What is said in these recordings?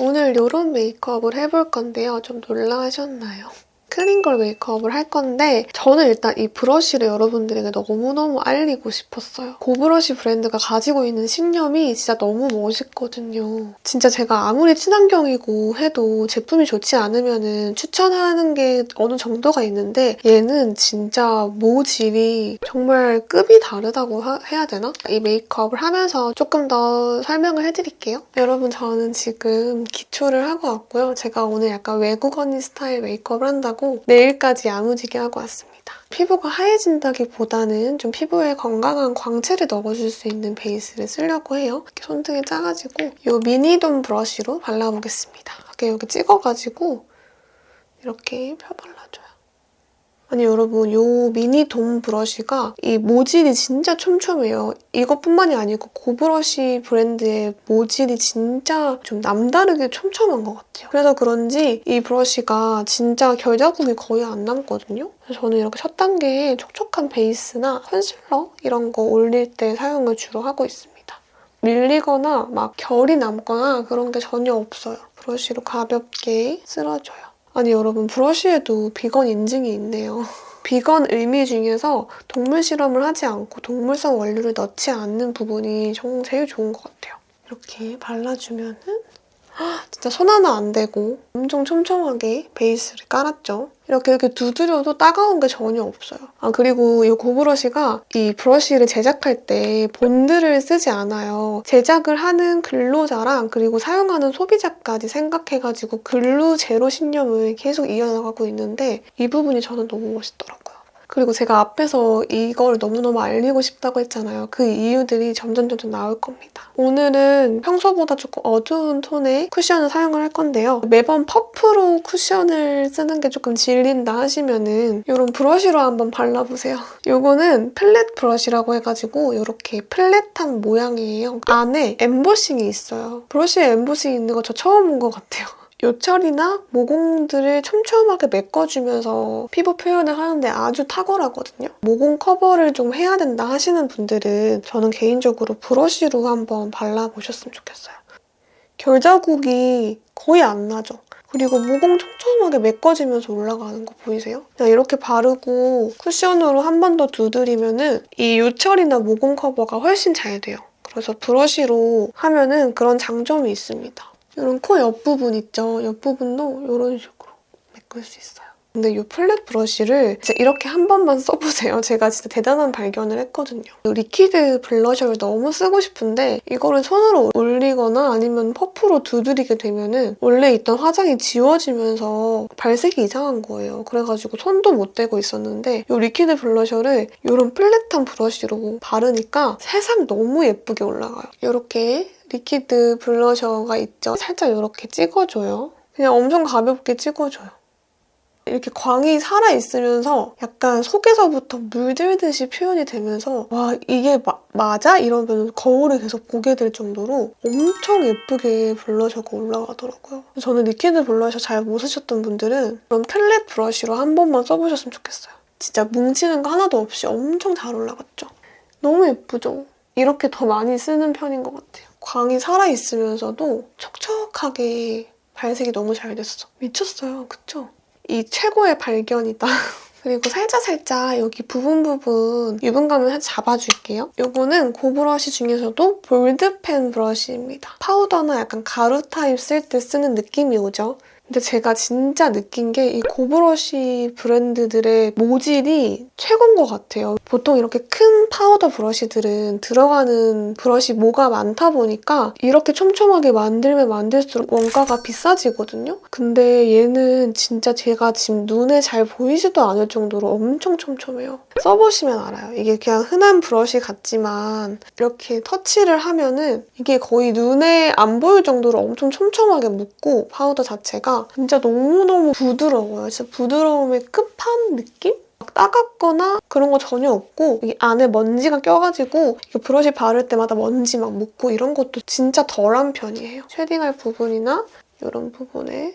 오늘 이런 메이크업을 해볼 건데요. 좀 놀라셨나요? 클린걸 메이크업을 할 건데 저는 일단 이 브러쉬를 여러분들에게 너무너무 알리고 싶었어요. 고브러쉬 브랜드가 가지고 있는 신념이 진짜 너무 멋있거든요. 진짜 제가 아무리 친환경이고 해도 제품이 좋지 않으면 추천하는 게 어느 정도가 있는데 얘는 진짜 모질이 정말 급이 다르다고 해야 되나? 이 메이크업을 하면서 조금 더 설명을 해드릴게요. 여러분 저는 지금 기초를 하고 왔고요. 제가 오늘 약간 외국 언니 스타일 메이크업을 한다고 내일까지 야무지게 하고 왔습니다. 피부가 하얘진다기보다는 좀 피부에 건강한 광채를 넣어줄 수 있는 베이스를 쓰려고 해요. 이렇게 손등에 짜가지고 이 미니돔 브러쉬로 발라보겠습니다. 이렇게 여기 찍어가지고 이렇게 펴발라줘요. 아니 여러분 이 미니돔 브러쉬가 이 모질이 진짜 촘촘해요. 이것뿐만이 아니고 고브러쉬 브랜드의 모질이 진짜 좀 남다르게 촘촘한 것 같아요. 그래서 그런지 이 브러쉬가 진짜 결 자국이 거의 안 남거든요. 그래서 저는 이렇게 첫 단계에 촉촉한 베이스나 컨실러 이런 거 올릴 때 사용을 주로 하고 있습니다. 밀리거나 막 결이 남거나 그런 게 전혀 없어요. 브러쉬로 가볍게 쓸어줘요. 아니 여러분 브러쉬에도 비건 인증이 있네요. 비건 의미 중에서 동물 실험을 하지 않고 동물성 원료를 넣지 않는 부분이 정말 제일 좋은 것 같아요. 이렇게 발라주면은 진짜 손 하나 안 대고 엄청 촘촘하게 베이스를 깔았죠. 이렇게 두드려도 따가운 게 전혀 없어요. 그리고 이 고브러쉬가 이 브러쉬를 제작할 때 본드를 쓰지 않아요. 제작을 하는 근로자랑 그리고 사용하는 소비자까지 생각해가지고 근로 제로 신념을 계속 이어나가고 있는데 이 부분이 저는 너무 멋있더라고요. 그리고 제가 앞에서 이걸 너무너무 알리고 싶다고 했잖아요. 그 이유들이 점점 나올 겁니다. 오늘은 평소보다 조금 어두운 톤의 쿠션을 사용을 할 건데요. 매번 퍼프로 쿠션을 쓰는 게 조금 질린다 하시면은 이런 브러쉬로 한번 발라보세요. 이거는 플랫 브러쉬라고 해가지고 이렇게 플랫한 모양이에요. 안에 엠보싱이 있어요. 브러쉬에 엠보싱 있는 거 저 처음 본 것 같아요. 요철이나 모공들을 촘촘하게 메꿔주면서 피부 표현을 하는데 아주 탁월하거든요. 모공 커버를 좀 해야 된다 하시는 분들은 저는 개인적으로 브러쉬로 한번 발라보셨으면 좋겠어요. 결 자국이 거의 안 나죠. 그리고 모공 촘촘하게 메꿔지면서 올라가는 거 보이세요? 그냥 이렇게 바르고 쿠션으로 한 번 더 두드리면 이 요철이나 모공 커버가 훨씬 잘 돼요. 그래서 브러쉬로 하면은 그런 장점이 있습니다. 이런 코 옆부분 있죠? 옆부분도 이런 식으로 메꿀 수 있어요. 근데 이 플랫 브러쉬를 진짜 이렇게 한 번만 써보세요. 제가 진짜 대단한 발견을 했거든요. 리퀴드 블러셔를 너무 쓰고 싶은데 이거를 손으로 올리거나 아니면 퍼프로 두드리게 되면은 원래 있던 화장이 지워지면서 발색이 이상한 거예요. 그래가지고 손도 못 대고 있었는데 이 리퀴드 블러셔를 이런 플랫한 브러쉬로 바르니까 세상 너무 예쁘게 올라가요. 이렇게 리퀴드 블러셔가 있죠? 살짝 이렇게 찍어줘요. 그냥 엄청 가볍게 찍어줘요. 이렇게 광이 살아있으면서 약간 속에서부터 물들듯이 표현이 되면서 와 이게 맞아? 이러면 거울을 계속 보게 될 정도로 엄청 예쁘게 블러셔가 올라가더라고요. 저는 리퀴드 블러셔 잘 못 쓰셨던 분들은 이런 플랫 브러쉬로 한 번만 써보셨으면 좋겠어요. 진짜 뭉치는 거 하나도 없이 엄청 잘 올라갔죠? 너무 예쁘죠? 이렇게 더 많이 쓰는 편인 것 같아요. 광이 살아있으면서도 촉촉하게 발색이 너무 잘 됐어. 미쳤어요. 그쵸? 이 최고의 발견이다. 그리고 살짝 여기 부분 유분감을 살짝 잡아줄게요. 이거는 고브러쉬 중에서도 볼드펜 브러쉬입니다. 파우더나 약간 가루 타입 쓸 때 쓰는 느낌이 오죠? 근데 제가 진짜 느낀 게 이 고브러쉬 브랜드들의 모질이 최고인 것 같아요. 보통 이렇게 큰 파우더 브러쉬들은 들어가는 브러쉬 모가 많다 보니까 이렇게 촘촘하게 만들면 만들수록 원가가 비싸지거든요? 근데 얘는 진짜 제가 지금 눈에 잘 보이지도 않을 정도로 엄청 촘촘해요. 써보시면 알아요. 이게 그냥 흔한 브러쉬 같지만 이렇게 터치를 하면은 이게 거의 눈에 안 보일 정도로 엄청 촘촘하게 묻고 파우더 자체가 진짜 너무너무 부드러워요. 진짜 부드러움의 끝판 느낌? 막 따갑거나 그런 거 전혀 없고 여기 안에 먼지가 껴가지고 브러쉬 바를 때마다 먼지 막 묻고 이런 것도 진짜 덜한 편이에요. 쉐딩할 부분이나 이런 부분에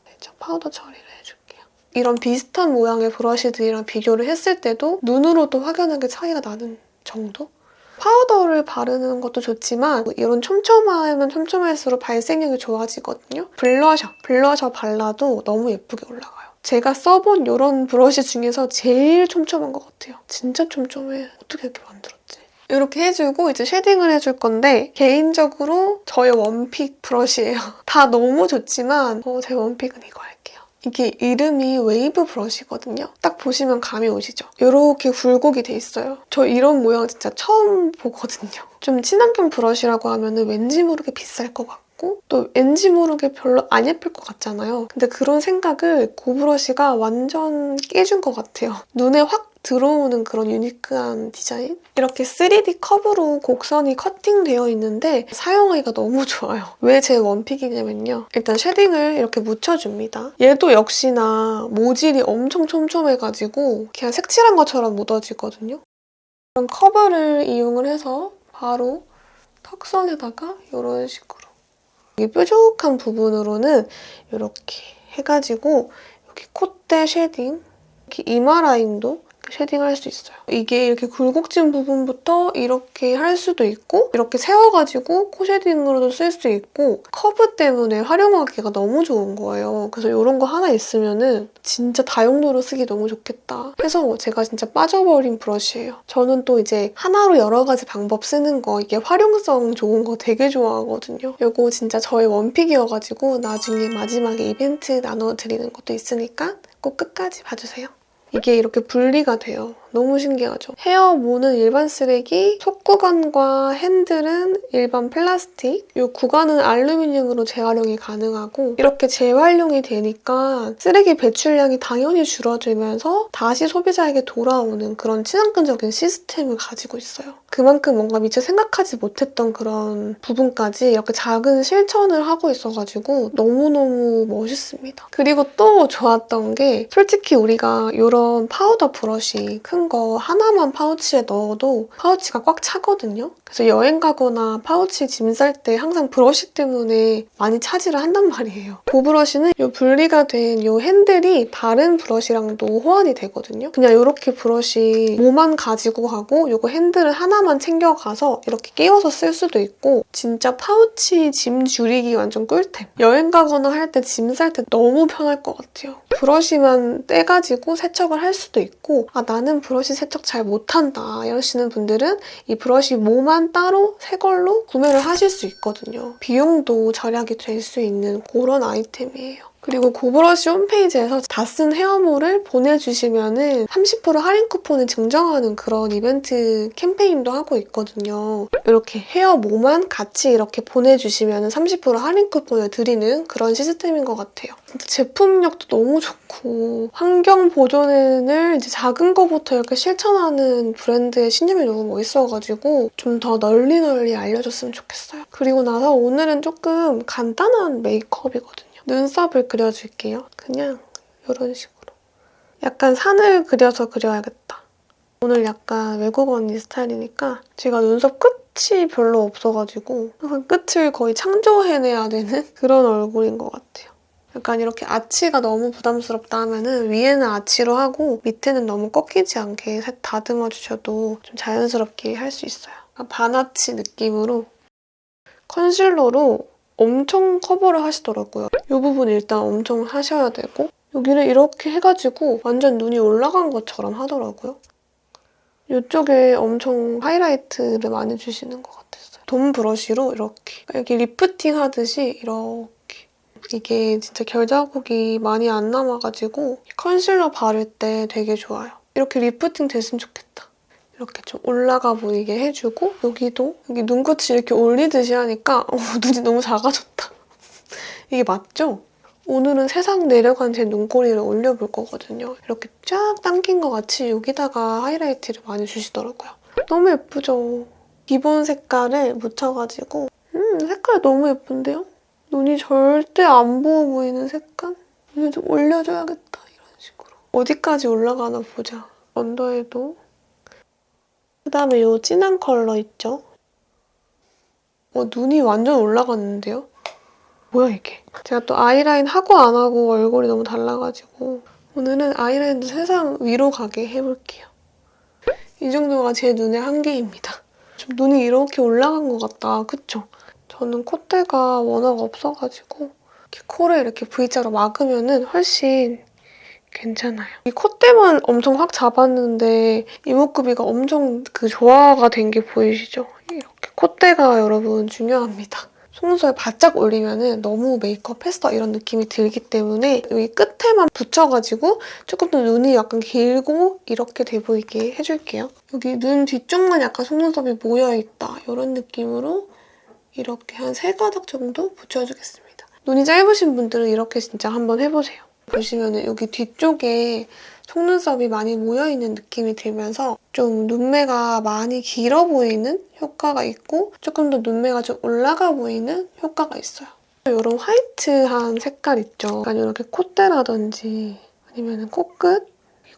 살짝 파우더 처리를 해줄게요. 이런 비슷한 모양의 브러쉬들이랑 비교를 했을 때도 눈으로도 확연하게 차이가 나는 정도? 파우더를 바르는 것도 좋지만 이런 촘촘하면 촘촘할수록 발색력이 좋아지거든요. 블러셔 발라도 너무 예쁘게 올라가요. 제가 써본 이런 브러쉬 중에서 제일 촘촘한 것 같아요. 진짜 촘촘해. 어떻게 이렇게 만들었지? 이렇게 해주고 이제 쉐딩을 해줄 건데 개인적으로 저의 원픽 브러쉬예요. 다 너무 좋지만 제 원픽은 이거 할게요. 이게 이름이 웨이브 브러쉬거든요. 딱 보시면 감이 오시죠? 이렇게 굴곡이 돼 있어요. 저 이런 모양 진짜 처음 보거든요. 좀 친환경 브러쉬라고 하면 왠지 모르게 비쌀 것 같고 또 왠지 모르게 별로 안 예쁠 것 같잖아요. 근데 그런 생각을 그 브러쉬가 완전 깨준 것 같아요. 눈에 확 들어오는 그런 유니크한 디자인? 이렇게 3D 컵으로 곡선이 커팅되어 있는데 사용하기가 너무 좋아요. 왜 제 원픽이냐면요. 일단 쉐딩을 이렇게 묻혀줍니다. 얘도 역시나 모질이 엄청 촘촘해가지고 그냥 색칠한 것처럼 묻어지거든요. 이런 커버를 이용을 해서 바로 턱선에다가 이런 식으로 이 뾰족한 부분으로는 이렇게 해가지고 여기 콧대 쉐딩, 이렇게 이마 라인도 쉐딩할 수 있어요. 이게 이렇게 굴곡진 부분부터 이렇게 할 수도 있고 이렇게 세워가지고 코 쉐딩으로도 쓸 수 있고 커브 때문에 활용하기가 너무 좋은 거예요. 그래서 이런 거 하나 있으면은 진짜 다용도로 쓰기 너무 좋겠다 해서 제가 진짜 빠져버린 브러쉬예요. 저는 또 이제 하나로 여러 가지 방법 쓰는 거 이게 활용성 좋은 거 되게 좋아하거든요. 이거 진짜 저의 원픽이어가지고 나중에 마지막에 이벤트 나눠드리는 것도 있으니까 꼭 끝까지 봐주세요. 이게 이렇게 분리가 돼요. 너무 신기하죠? 헤어 모는 일반 쓰레기, 속구건과 핸들은 일반 플라스틱, 이 구간은 알루미늄으로 재활용이 가능하고 이렇게 재활용이 되니까 쓰레기 배출량이 당연히 줄어들면서 다시 소비자에게 돌아오는 그런 친환경적인 시스템을 가지고 있어요. 그만큼 뭔가 미처 생각하지 못했던 그런 부분까지 이렇게 작은 실천을 하고 있어가지고 너무너무 멋있습니다. 그리고 또 좋았던 게 솔직히 우리가 이런 파우더 브러쉬 큰 거 하나만 파우치에 넣어도 파우치가 꽉 차거든요. 그래서 여행 가거나 파우치 짐 쌀 때 항상 브러쉬 때문에 많이 차지를 한단 말이에요. 그 브러쉬는 이 분리가 된 이 핸들이 다른 브러쉬랑도 호환이 되거든요. 그냥 이렇게 브러쉬 모만 가지고 가고 이거 핸들을 하나만 챙겨가서 이렇게 끼워서 쓸 수도 있고 진짜 파우치 짐 줄이기 완전 꿀템. 여행 가거나 할 때 짐 쌀 때 너무 편할 것 같아요. 브러쉬만 떼가지고 세척을 할 수도 있고 나는 브러쉬 세척 잘 못한다 이러시는 분들은 이 브러쉬 모만 따로 새 걸로 구매를 하실 수 있거든요. 비용도 절약이 될 수 있는 그런 아이템이에요. 그리고 고브러쉬 홈페이지에서 다 쓴 헤어몰을 보내주시면 30% 할인 쿠폰을 증정하는 그런 이벤트 캠페인도 하고 있거든요. 이렇게 헤어모만 같이 이렇게 보내주시면 30% 할인 쿠폰을 드리는 그런 시스템인 것 같아요. 근데 제품력도 너무 좋고 환경 보존을 이제 작은 거부터 이렇게 실천하는 브랜드의 신념이 너무 멋있어가지고 좀 더 널리 알려줬으면 좋겠어요. 그리고 나서 오늘은 조금 간단한 메이크업이거든요. 눈썹을 그려줄게요. 그냥 이런 식으로. 약간 산을 그려서 그려야겠다. 오늘 약간 외국 언니 스타일이니까 제가 눈썹 끝이 별로 없어가지고 항상 끝을 거의 창조해내야 되는 그런 얼굴인 것 같아요. 약간 이렇게 아치가 너무 부담스럽다 하면은 위에는 아치로 하고 밑에는 너무 꺾이지 않게 살짝 다듬어 주셔도 좀 자연스럽게 할 수 있어요. 반아치 느낌으로 컨실러로 엄청 커버를 하시더라고요. 이 부분 일단 엄청 하셔야 되고 여기를 이렇게 해가지고 완전 눈이 올라간 것처럼 하더라고요. 이쪽에 엄청 하이라이트를 많이 주시는 것 같았어요. 돔 브러쉬로 이렇게 여기 리프팅 하듯이 이렇게 이게 진짜 결자국이 많이 안 남아가지고 컨실러 바를 때 되게 좋아요. 이렇게 리프팅 됐으면 좋겠다. 이렇게 좀 올라가 보이게 해주고 여기도 여기 눈끝이 이렇게 올리듯이 하니까 눈이 너무 작아졌다. 이게 맞죠? 오늘은 세상 내려간 제 눈꼬리를 올려볼 거거든요. 이렇게 쫙 당긴 것 같이 여기다가 하이라이트를 많이 주시더라고요. 너무 예쁘죠? 기본 색깔을 묻혀가지고 색깔 너무 예쁜데요? 눈이 절대 안 부어 보이는 색깔? 이거 좀 올려줘야겠다, 이런 식으로. 어디까지 올라가나 보자. 언더에도. 그다음에 이 진한 컬러 있죠? 눈이 완전 올라갔는데요? 뭐야 이게? 제가 또 아이라인 하고 안 하고 얼굴이 너무 달라가지고 오늘은 아이라인도 세상 위로 가게 해볼게요. 이 정도가 제 눈의 한계입니다. 좀 눈이 이렇게 올라간 것 같다. 그쵸? 저는 콧대가 워낙 없어가지고 이렇게 코를 이렇게 V자로 막으면은 훨씬 괜찮아요. 이 콧대만 엄청 확 잡았는데 이목구비가 엄청 그 조화가 된 게 보이시죠? 이렇게 콧대가 여러분 중요합니다. 속눈썹에 바짝 올리면은 너무 메이크업 했어 이런 느낌이 들기 때문에 여기 끝에만 붙여가지고 조금 더 눈이 약간 길고 이렇게 돼 보이게 해줄게요. 여기 눈 뒤쪽만 약간 속눈썹이 모여있다 이런 느낌으로 이렇게 한 3가닥 정도 붙여주겠습니다. 눈이 짧으신 분들은 이렇게 진짜 한번 해보세요. 보시면은 여기 뒤쪽에 속눈썹이 많이 모여있는 느낌이 들면서 좀 눈매가 많이 길어 보이는 효과가 있고 조금 더 눈매가 좀 올라가 보이는 효과가 있어요. 이런 화이트한 색깔 있죠? 약간 이렇게 콧대라든지 아니면 코끝,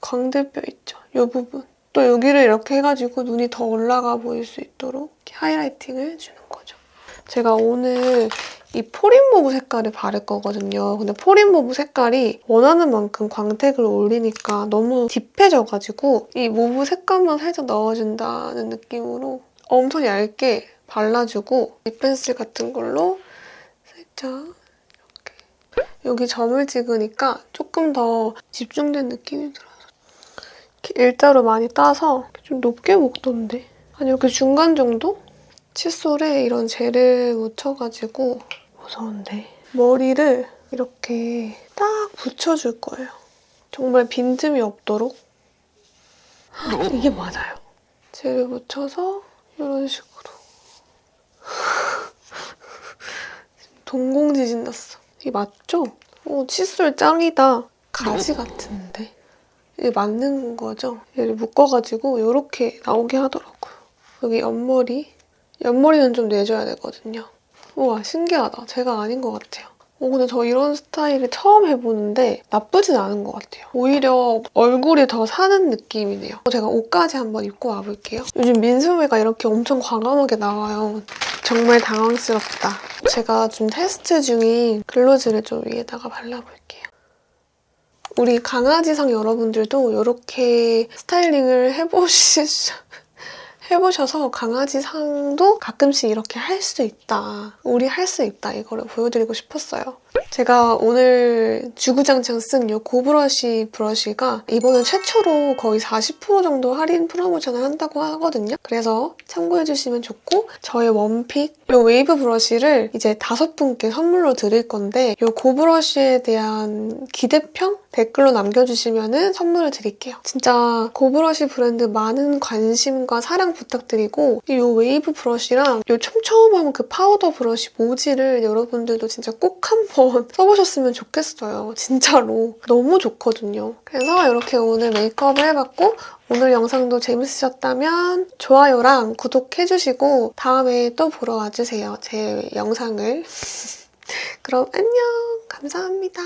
광대뼈 있죠? 이 부분. 또 여기를 이렇게 해가지고 눈이 더 올라가 보일 수 있도록 이렇게 하이라이팅을 주는 거죠. 제가 오늘 이 포린모브 색깔을 바를 거거든요. 근데 포린모브 색깔이 원하는 만큼 광택을 올리니까 너무 딥해져가지고 이 모브 색감만 살짝 넣어준다는 느낌으로 엄청 얇게 발라주고 립 펜슬 같은 걸로 살짝 이렇게 여기 점을 찍으니까 조금 더 집중된 느낌이 들어서 이렇게 일자로 많이 따서 좀 높게 먹던데 아니 이렇게 중간 정도? 칫솔에 이런 젤을 묻혀가지고 무서운데 머리를 이렇게 딱 붙여줄 거예요. 정말 빈틈이 없도록. 이게 맞아요. 젤을 묻혀서 이런 식으로. 동공지진 났어. 이게 맞죠? 칫솔 짱이다. 가지 같은데. 이게 맞는 거죠? 얘를 묶어가지고 이렇게 나오게 하더라고요. 여기 옆머리. 옆머리는 좀 내줘야 되거든요. 우와 신기하다. 제가 아닌 것 같아요. 근데 저 이런 스타일을 처음 해보는데 나쁘진 않은 것 같아요. 오히려 얼굴이 더 사는 느낌이네요. 제가 옷까지 한번 입고 와볼게요. 요즘 민소매가 이렇게 엄청 과감하게 나와요. 정말 당황스럽다. 제가 좀 테스트 중인 글로즈를 좀 위에다가 발라볼게요. 우리 강아지상 여러분들도 이렇게 스타일링을 해보셔서 강아지 상도 가끔씩 이렇게 할 수 있다. 우리 할 수 있다. 이거를 보여드리고 싶었어요. 제가 오늘 주구장창 쓴 이 고브러쉬 브러쉬가 이번에 최초로 거의 40% 정도 할인 프로모션을 한다고 하거든요. 그래서 참고해주시면 좋고 저의 원픽 이 웨이브 브러쉬를 이제 5분께 선물로 드릴 건데 이 고브러쉬에 대한 기대평? 댓글로 남겨주시면 선물을 드릴게요. 진짜 고브러쉬 브랜드 많은 관심과 사랑 부탁드리고 이 웨이브 브러쉬랑 이 촘촘한 그 파우더 브러쉬 모지를 여러분들도 진짜 꼭 한번 써보셨으면 좋겠어요. 진짜로. 너무 좋거든요. 그래서 이렇게 오늘 메이크업을 해봤고 오늘 영상도 재밌으셨다면 좋아요랑 구독해주시고 다음에 또 보러 와주세요. 제 영상을. 그럼 안녕! 감사합니다.